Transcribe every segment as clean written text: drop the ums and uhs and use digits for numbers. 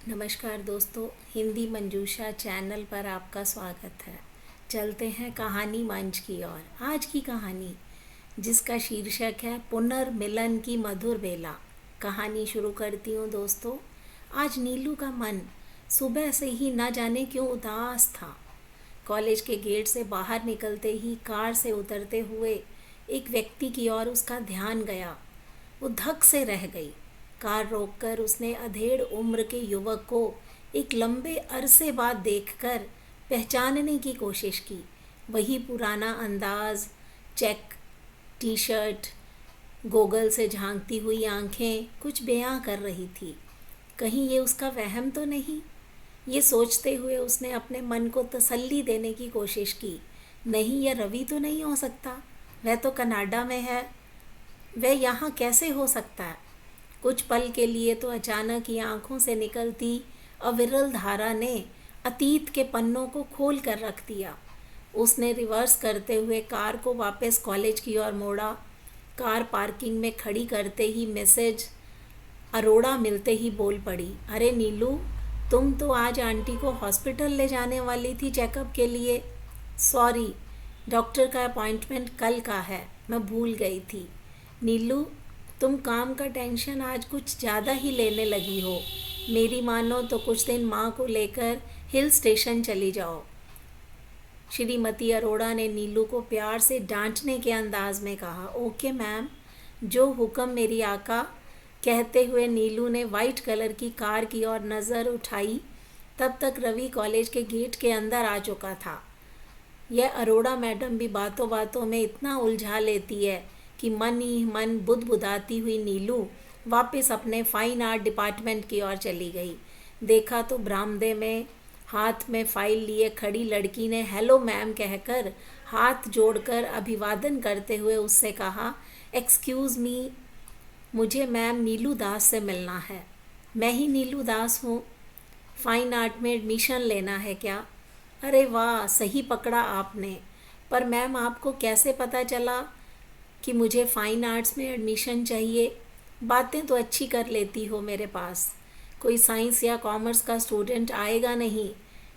नमस्कार दोस्तों, हिंदी मंजूषा चैनल पर आपका स्वागत है। चलते हैं कहानी मंच की ओर। आज की कहानी जिसका शीर्षक है पुनर्मिलन की मधुर बेला। कहानी शुरू करती हूँ दोस्तों। आज नीलू का मन सुबह से ही न जाने क्यों उदास था। कॉलेज के गेट से बाहर निकलते ही कार से उतरते हुए एक व्यक्ति की ओर उसका ध्यान गया। वो धक से रह गई। कार रोककर उसने अधेड़ उम्र के युवक को एक लंबे अरसे बाद देखकर पहचानने की कोशिश की। वही पुराना अंदाज, चेक टी शर्ट, गोगल से झांकती हुई आंखें कुछ बयां कर रही थी। कहीं ये उसका वहम तो नहीं? ये सोचते हुए उसने अपने मन को तसल्ली देने की कोशिश की। नहीं, यह रवि तो नहीं हो सकता। वह तो कनाडा में है। वह यहाँ कैसे हो सकता है? कुछ पल के लिए तो अचानक ही आंखों से निकलती अविरल धारा ने अतीत के पन्नों को खोल कर रख दिया। उसने रिवर्स करते हुए कार को वापस कॉलेज की ओर मोड़ा। कार पार्किंग में खड़ी करते ही मिसेज अरोड़ा मिलते ही बोल पड़ी, अरे नीलू, तुम तो आज आंटी को हॉस्पिटल ले जाने वाली थी चेकअप के लिए। सॉरी, डॉक्टर का अपॉइंटमेंट कल का है, मैं भूल गई थी। नीलू, तुम काम का टेंशन आज कुछ ज़्यादा ही लेने लगी हो। मेरी मानो तो कुछ दिन माँ को लेकर हिल स्टेशन चली जाओ। श्रीमती अरोड़ा ने नीलू को प्यार से डांटने के अंदाज में कहा। ओके मैम, जो हुक्म मेरी आका। कहते हुए नीलू ने वाइट कलर की कार की ओर नज़र उठाई। तब तक रवि कॉलेज के गेट के अंदर आ चुका था। यह अरोड़ा मैडम भी बातों बातों में इतना उलझा लेती है कि मन ही मन बुदबुदाती हुई नीलू वापस अपने फाइन आर्ट डिपार्टमेंट की ओर चली गई। देखा तो बरामदे में हाथ में फाइल लिए खड़ी लड़की ने हेलो मैम कहकर हाथ जोड़कर अभिवादन करते हुए उससे कहा, एक्सक्यूज़ मी, मुझे मैम नीलू दास से मिलना है। मैं ही नीलू दास हूँ। फाइन आर्ट में एडमिशन लेना है क्या? अरे वाह, सही पकड़ा आपने। पर मैम, आपको कैसे पता चला कि मुझे फ़ाइन आर्ट्स में एडमिशन चाहिए? बातें तो अच्छी कर लेती हो मेरे पास। कोई साइंस या कॉमर्स का स्टूडेंट आएगा नहीं।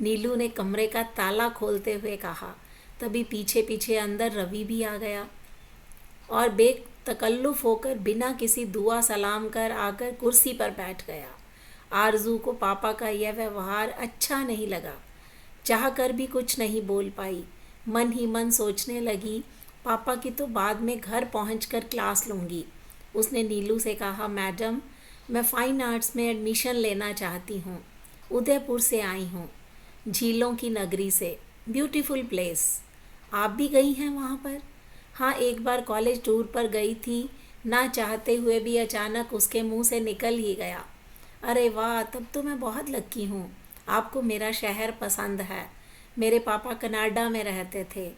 नीलू ने कमरे का ताला खोलते हुए कहा। तभी पीछे पीछे अंदर रवि भी आ गया और बेतकल्लुफ़ होकर बिना किसी दुआ सलाम कर आकर कुर्सी पर बैठ गया। आरजू को पापा का यह व्यवहार अच्छा नहीं लगा। चाह कर भी कुछ नहीं बोल पाई। मन ही मन सोचने लगी, पापा की तो बाद में घर पहुंचकर क्लास लूँगी। उसने नीलू से कहा, मैडम, मैं फ़ाइन आर्ट्स में एडमिशन लेना चाहती हूँ। उदयपुर से आई हूँ, झीलों की नगरी से। Beautiful place. आप भी गई हैं वहाँ पर? हाँ, एक बार कॉलेज टूर पर गई थी। ना चाहते हुए भी अचानक उसके मुंह से निकल ही गया। अरे वाह, तब तो मैं बहुत लक्की हूँ। आपको मेरा शहर पसंद है। मेरे पापा कनाडा में रहते थे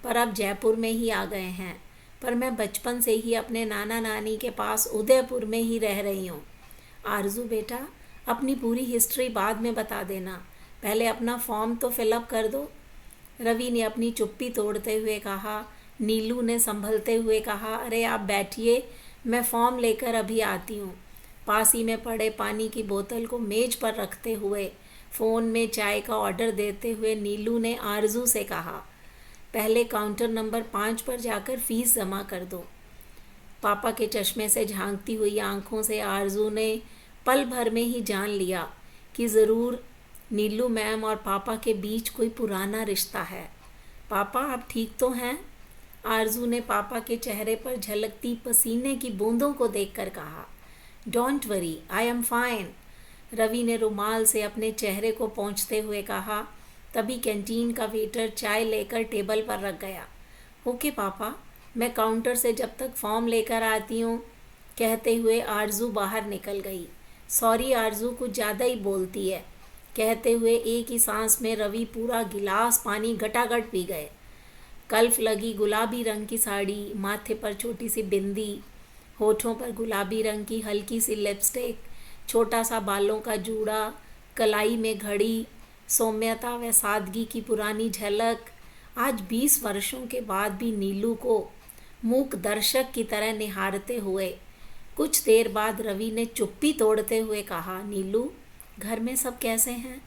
पर अब जयपुर में ही आ गए हैं। पर मैं बचपन से ही अपने नाना नानी के पास उदयपुर में ही रह रही हूँ। आरजू बेटा, अपनी पूरी हिस्ट्री बाद में बता देना, पहले अपना फॉर्म तो फिलअप कर दो। रवि ने अपनी चुप्पी तोड़ते हुए कहा। नीलू ने संभलते हुए कहा, अरे आप बैठिए, मैं फॉर्म लेकर अभी आती हूँ। पास ही में पड़े पानी की बोतल को मेज पर रखते हुए फ़ोन में चाय का ऑर्डर देते हुए नीलू ने आरजू से कहा, पहले काउंटर नंबर 5 पर जाकर फ़ीस जमा कर दो। पापा के चश्मे से झांकती हुई आंखों से आरजू ने पल भर में ही जान लिया कि ज़रूर नीलू मैम और पापा के बीच कोई पुराना रिश्ता है। पापा, आप ठीक तो हैं? आरजू ने पापा के चेहरे पर झलकती पसीने की बूंदों को देखकर कहा। Don't worry, I am fine. Ravi ने रुमाल से अपने चेहरे को पोंछते हुए कहा। तभी कैंटीन का वेटर चाय लेकर टेबल पर रख गया। ओके पापा, मैं काउंटर से जब तक फॉर्म लेकर आती हूँ, कहते हुए आरजू बाहर निकल गई। सॉरी आरजू, कुछ ज़्यादा ही बोलती है। कहते हुए एक ही सांस में रवि पूरा गिलास पानी घटाघट पी गए। कल्फ लगी गुलाबी रंग की साड़ी, माथे पर छोटी सी बिंदी, होठों पर गुलाबी रंग की हल्की सी लिपस्टिक, छोटा सा बालों का जूड़ा, कलाई में घड़ी, सौम्यता व सादगी की पुरानी झलक। आज 20 वर्षों के बाद भी नीलू को मूक दर्शक की तरह निहारते हुए कुछ देर बाद रवि ने चुप्पी तोड़ते हुए कहा, नीलू, घर में सब कैसे हैं?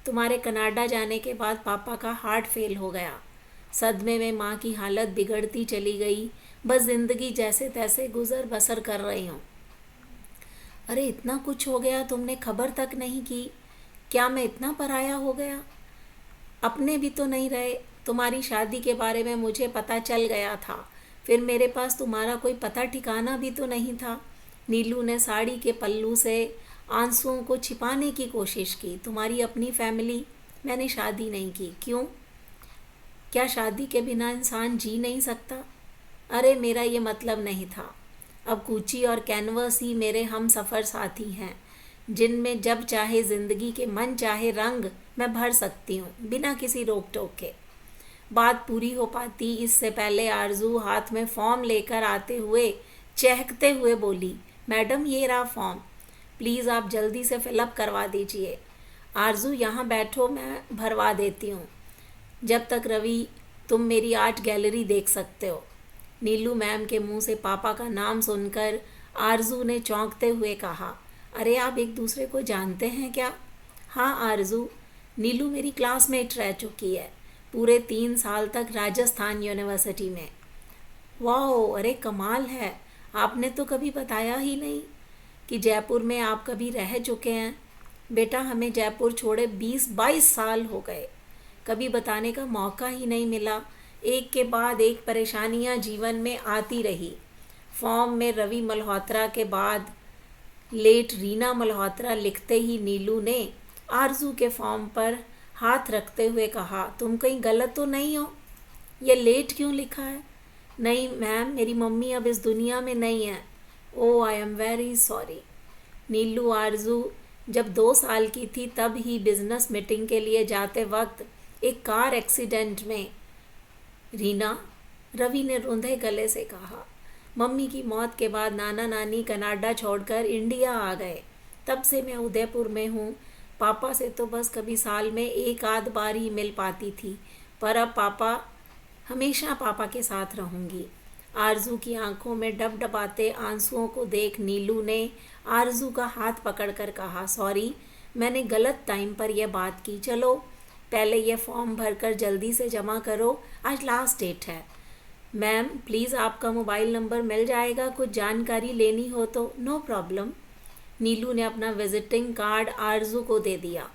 तुम्हारे कनाडा जाने के बाद पापा का हार्ट फेल हो गया। सदमे में माँ की हालत बिगड़ती चली गई। बस ज़िंदगी जैसे तैसे गुजर बसर कर रही हूँ। अरे इतना कुछ हो गया, तुमने खबर तक नहीं की? क्या मैं इतना पराया हो गया? अपने भी तो नहीं रहे। तुम्हारी शादी के बारे में मुझे पता चल गया था, फिर मेरे पास तुम्हारा कोई पता ठिकाना भी तो नहीं था। नीलू ने साड़ी के पल्लू से आंसुओं को छिपाने की कोशिश की। तुम्हारी अपनी फैमिली। मैंने शादी नहीं की। क्यों? क्या शादी के बिना इंसान जी नहीं सकता? अरे मेरा ये मतलब नहीं था। अब कूची और कैनवस ही मेरे हम सफ़र साथी हैं, जिनमें जब चाहे ज़िंदगी के मन चाहे रंग मैं भर सकती हूँ, बिना किसी रोक टोक के। बात पूरी हो पाती इससे पहले आरजू हाथ में फॉर्म लेकर आते हुए चहकते हुए बोली, मैडम ये रहा फॉर्म, प्लीज़ आप जल्दी से फिलअप करवा दीजिए। आरजू यहाँ बैठो, मैं भरवा देती हूँ। जब तक रवि तुम मेरी आर्ट गैलरी देख सकते हो। नीलू मैम के मुंह से पापा का नाम सुनकर आरजू ने चौंकते हुए कहा, अरे आप एक दूसरे को जानते हैं क्या? हाँ आरजू, नीलू मेरी क्लासमेट रह चुकी है, पूरे 3 साल तक राजस्थान यूनिवर्सिटी में। वाह, अरे कमाल है। आपने तो कभी बताया ही नहीं कि जयपुर में आप कभी रह चुके हैं। बेटा हमें जयपुर छोड़े 20-22 साल हो गए, कभी बताने का मौका ही नहीं मिला। एक के बाद एक परेशानियां जीवन में आती रही। फॉर्म में रवि मल्होत्रा के बाद लेट रीना मल्होत्रा लिखते ही नीलू ने आरजू के फॉर्म पर हाथ रखते हुए कहा, तुम कहीं गलत तो नहीं हो? ये लेट क्यों लिखा है? नहीं मैम, मेरी मम्मी अब इस दुनिया में नहीं है। ओह आई एम वेरी सॉरी। नीलू आरजू जब 2 साल की थी तब ही बिजनेस मीटिंग के लिए जाते वक्त एक कार एक्सीडेंट में। रीना, रवि ने रुंधे गले से कहा, मम्मी की मौत के बाद नाना नानी कनाडा छोड़कर इंडिया आ गए। तब से मैं उदयपुर में हूँ। पापा से तो बस कभी साल में एक आध बार ही मिल पाती थी, पर अब हमेशा पापा के साथ रहूँगी। आरजू की आंखों में डबडबाते आंसुओं को देख नीलू ने आरजू का हाथ पकड़कर कहा, सॉरी, मैंने गलत टाइम पर यह बात की। चलो पहले ये फॉर्म भरकर जल्दी से जमा करो, आज लास्ट डेट है। मैम प्लीज़ आपका मोबाइल नंबर मिल जाएगा, कुछ जानकारी लेनी हो तो। No problem. नीलू ने अपना विजिटिंग कार्ड आरजू को दे दिया।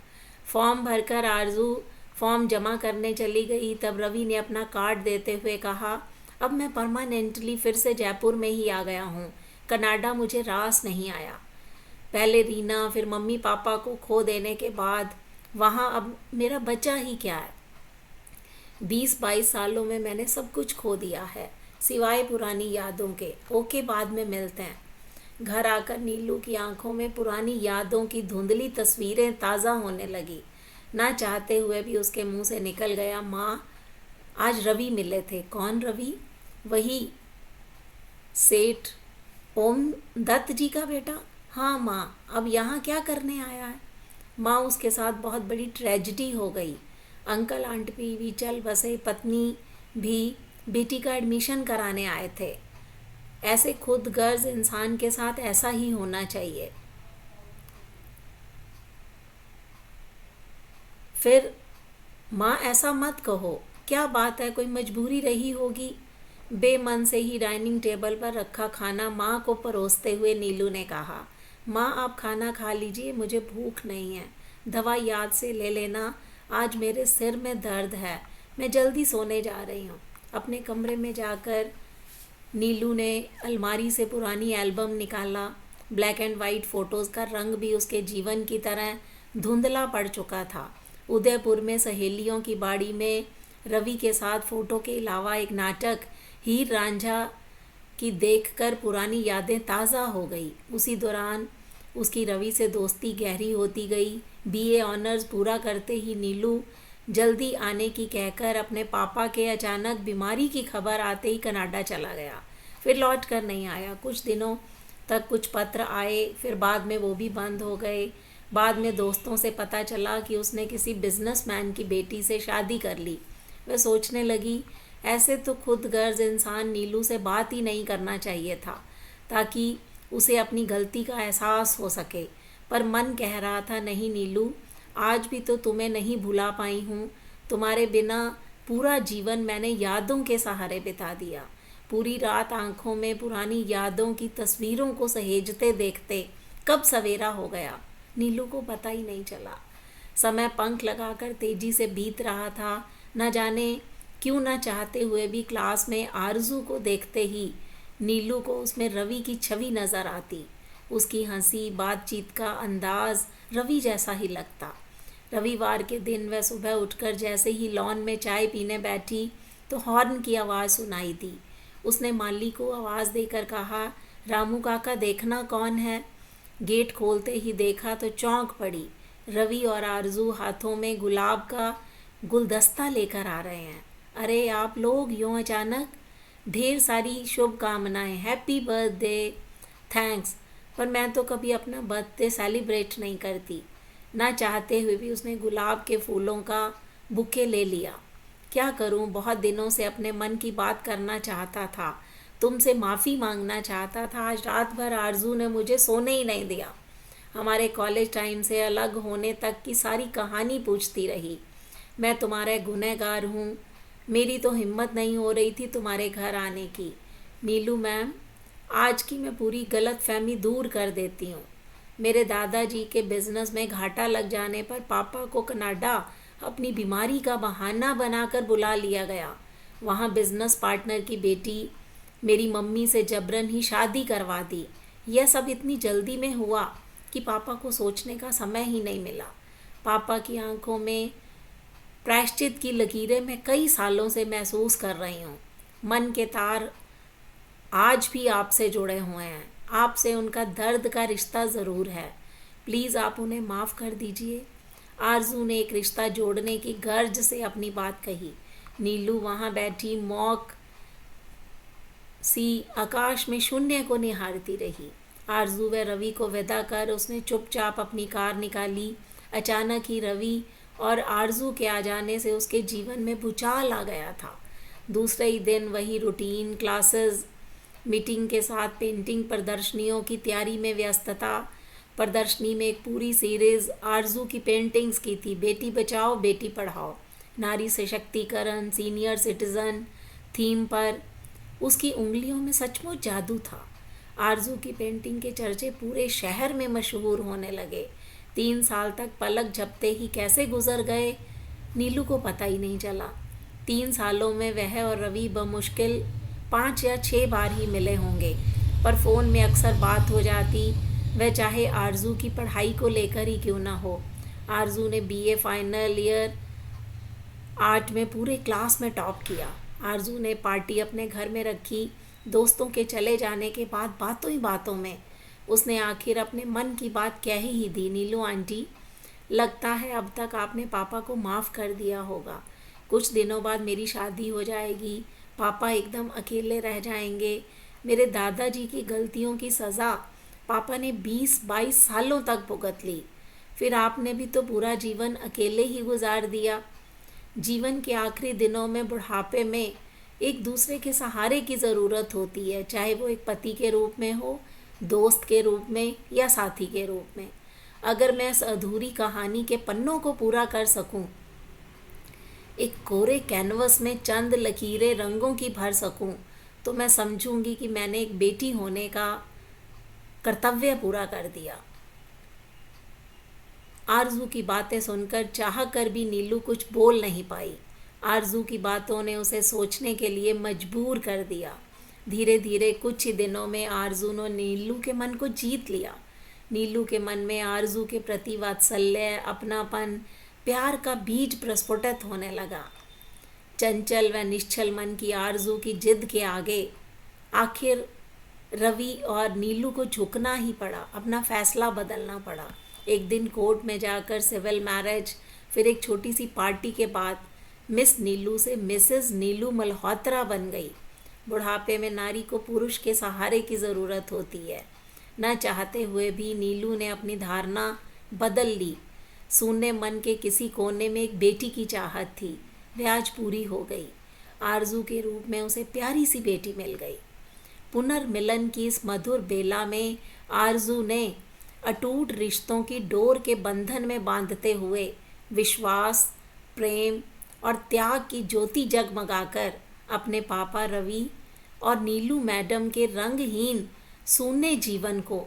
फॉर्म भरकर आरजू फॉर्म जमा करने चली गई, तब रवि ने अपना कार्ड देते हुए कहा, अब मैं परमानेंटली फिर से जयपुर में ही आ गया हूँ। कनाडा मुझे रास नहीं आया। पहले रीना फिर मम्मी पापा को खो देने के बाद वहाँ अब मेरा बचा ही क्या है। 20-22 सालों में मैंने सब कुछ खो दिया है, सिवाय पुरानी यादों के। ओके, बाद में मिलते हैं। घर आकर नीलू की आंखों में पुरानी यादों की धुंधली तस्वीरें ताज़ा होने लगी। ना चाहते हुए भी उसके मुंह से निकल गया, माँ आज रवि मिले थे। कौन रवि? वही सेठ ओम दत्त जी का बेटा। हाँ माँ, अब यहाँ क्या करने आया है? माँ उसके साथ बहुत बड़ी ट्रेजिडी हो गई। अंकल आंटी भी चल बसे, पत्नी भी बेटी का एडमिशन कराने आए थे। ऐसे खुद गर्ज इंसान के साथ ऐसा ही होना चाहिए। फिर माँ ऐसा मत कहो, क्या बात है, कोई मजबूरी रही होगी। बेमन से ही डाइनिंग टेबल पर रखा खाना माँ को परोसते हुए नीलू ने कहा, माँ आप खाना खा लीजिए, मुझे भूख नहीं है। दवा याद से ले लेना, आज मेरे सिर में दर्द है, मैं जल्दी सोने जा रही हूँ। अपने कमरे में जाकर नीलू ने अलमारी से पुरानी एल्बम निकाला। ब्लैक एंड वाइट फ़ोटोज़ का रंग भी उसके जीवन की तरह धुंधला पड़ चुका था। उदयपुर में सहेलियों की बाड़ी में रवि के साथ फ़ोटो के अलावा एक नाटक हीर रांझा की देखकर पुरानी यादें ताज़ा हो गई। उसी दौरान उसकी रवि से दोस्ती गहरी होती गई। बीए ऑनर्स पूरा करते ही नीलू जल्दी आने की कहकर अपने पापा के अचानक बीमारी की खबर आते ही कनाडा चला गया। फिर लौट कर नहीं आया। कुछ दिनों तक कुछ पत्र आए, फिर बाद में वो भी बंद हो गए। बाद में दोस्तों से पता चला कि उसने किसी बिजनेसमैन की बेटी से शादी कर ली। वह सोचने लगी, ऐसे तो खुद गर्ज इंसान नीलू से बात ही नहीं करना चाहिए था, ताकि उसे अपनी गलती का एहसास हो सके। पर मन कह रहा था नहीं नीलू, आज भी तो तुम्हें नहीं भुला पाई हूँ। तुम्हारे बिना पूरा जीवन मैंने यादों के सहारे बिता दिया। पूरी रात आंखों में पुरानी यादों की तस्वीरों को सहेजते देखते कब सवेरा हो गया नीलू को पता ही नहीं चला। समय पंख लगाकर तेजी से बीत रहा था। न जाने क्यों न चाहते हुए भी क्लास में आरजू को देखते ही नीलू को उसमें रवि की छवि नज़र आती। उसकी हंसी, बातचीत का अंदाज रवि जैसा ही लगता। रविवार के दिन वह सुबह उठकर जैसे ही लॉन में चाय पीने बैठी तो हॉर्न की आवाज़ सुनाई दी। उसने माली को आवाज़ देकर कहा, रामू काका देखना कौन है। गेट खोलते ही देखा तो चौंक पड़ी। रवि और आरजू हाथों में गुलाब का गुलदस्ता लेकर आ रहे हैं। अरे आप लोग यूँ अचानक? ढेर सारी शुभकामनाएं, हैप्पी बर्थडे। थैंक्स, पर मैं तो कभी अपना बर्थडे सेलिब्रेट नहीं करती। ना चाहते हुए भी उसने गुलाब के फूलों का बुके ले लिया। क्या करूं, बहुत दिनों से अपने मन की बात करना चाहता था, तुमसे माफ़ी मांगना चाहता था। आज रात भर आरजू ने मुझे सोने ही नहीं दिया। हमारे कॉलेज टाइम से अलग होने तक की सारी कहानी पूछती रही। मैं तुम्हारे गुनहगार हूँ। मेरी तो हिम्मत नहीं हो रही थी तुम्हारे घर आने की। नीलू मैम, आज की मैं पूरी गलत फहमी दूर कर देती हूँ। मेरे दादाजी के बिजनेस में घाटा लग जाने पर पापा को कनाडा अपनी बीमारी का बहाना बनाकर बुला लिया गया। वहाँ बिजनेस पार्टनर की बेटी मेरी मम्मी से जबरन ही शादी करवा दी। यह सब इतनी जल्दी में हुआ कि पापा को सोचने का समय ही नहीं मिला। पापा की आंखों में प्रायश्चित की लकीरें मैं कई सालों से महसूस कर रही हूँ। मन के तार आज भी आपसे जुड़े हुए हैं। आपसे उनका दर्द का रिश्ता ज़रूर है। प्लीज़ आप उन्हें माफ़ कर दीजिए। आरजू ने एक रिश्ता जोड़ने की गर्ज से अपनी बात कही। नीलू वहाँ बैठी मौक सी आकाश में शून्य को निहारती रही। आरजू व रवि को विदा कर उसने चुपचाप अपनी कार निकाली। अचानक ही रवि और आरजू के आ जाने से उसके जीवन में भूचाल आ गया था। दूसरे ही दिन वही रूटीन, क्लासेस, मीटिंग के साथ पेंटिंग प्रदर्शनियों की तैयारी में व्यस्तता। प्रदर्शनी में एक पूरी सीरीज़ आरजू की पेंटिंग्स की थी। बेटी बचाओ बेटी पढ़ाओ, नारी सशक्तिकरण, सीनियर सिटीज़न थीम पर। उसकी उंगलियों में सचमुच जादू था। आरजू की पेंटिंग के चर्चे पूरे शहर में मशहूर होने लगे। 3 साल तक पलक झपते ही कैसे गुजर गए नीलू को पता ही नहीं चला। 3 सालों में वह और रवि बमुश्किल 5 या 6 बार ही मिले होंगे, पर फ़ोन में अक्सर बात हो जाती। वह चाहे आरजू की पढ़ाई को लेकर ही क्यों ना हो। आरजू ने बीए फाइनल ईयर आर्ट में पूरे क्लास में टॉप किया। आरजू ने पार्टी अपने घर में रखी। दोस्तों के चले जाने के बाद बातों ही बातों में उसने आखिर अपने मन की बात कह ही दी। नीलू आंटी, लगता है अब तक आपने पापा को माफ़ कर दिया होगा। कुछ दिनों बाद मेरी शादी हो जाएगी, पापा एकदम अकेले रह जाएंगे। मेरे दादाजी की गलतियों की सज़ा पापा ने 20-22 सालों तक भुगत ली। फिर आपने भी तो पूरा जीवन अकेले ही गुजार दिया। जीवन के आखिरी दिनों में, बुढ़ापे में एक दूसरे के सहारे की ज़रूरत होती है, चाहे वो एक पति के रूप में हो, दोस्त के रूप में या साथी के रूप में। अगर मैं इस अधूरी कहानी के पन्नों को पूरा कर सकूं, एक कोरे कैनवस में चंद लकीरें रंगों की भर सकूं, तो मैं समझूंगी कि मैंने एक बेटी होने का कर्तव्य पूरा कर दिया। आरजू की बातें सुनकर चाह कर भी नीलू कुछ बोल नहीं पाई। आरजू की बातों ने उसे सोचने के लिए मजबूर कर दिया। धीरे धीरे कुछ ही दिनों में आरजू ने नीलू के मन को जीत लिया। नीलू के मन में आरजू के प्रति वात्सल्य, अपनापन, प्यार का बीज प्रस्फुटित होने लगा। चंचल व निश्चल मन की आरजू की जिद के आगे आखिर रवि और नीलू को झुकना ही पड़ा, अपना फैसला बदलना पड़ा। एक दिन कोर्ट में जाकर सिविल मैरिज, फिर एक छोटी सी पार्टी के बाद मिस नीलू से मिसेस नीलू मल्होत्रा बन गई। बुढ़ापे में नारी को पुरुष के सहारे की ज़रूरत होती है। न चाहते हुए भी नीलू ने अपनी धारणा बदल ली। शून्य मन के किसी कोने में एक बेटी की चाहत थी, वह आज पूरी हो गई। आरजू के रूप में उसे प्यारी सी बेटी मिल गई। पुनर्मिलन की इस मधुर बेला में आरजू ने अटूट रिश्तों की डोर के बंधन में बांधते हुए विश्वास, प्रेम और त्याग की ज्योति जगमगाकर अपने पापा रवि और नीलू मैडम के रंगहीन शून्य जीवन को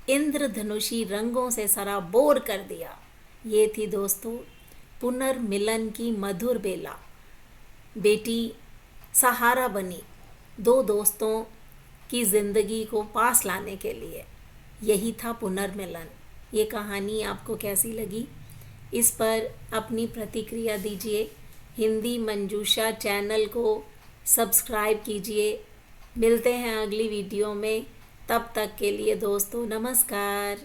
इंद्रधनुषी रंगों से सराबोर कर दिया। ये थी दोस्तों पुनर्मिलन की मधुर बेला। बेटी सहारा बनी दो दोस्तों की ज़िंदगी को पास लाने के लिए। यही था पुनर्मिलन। ये कहानी आपको कैसी लगी, इस पर अपनी प्रतिक्रिया दीजिए। हिंदी मंजूषा चैनल को सब्सक्राइब कीजिए। मिलते हैं अगली वीडियो में। तब तक के लिए दोस्तों नमस्कार।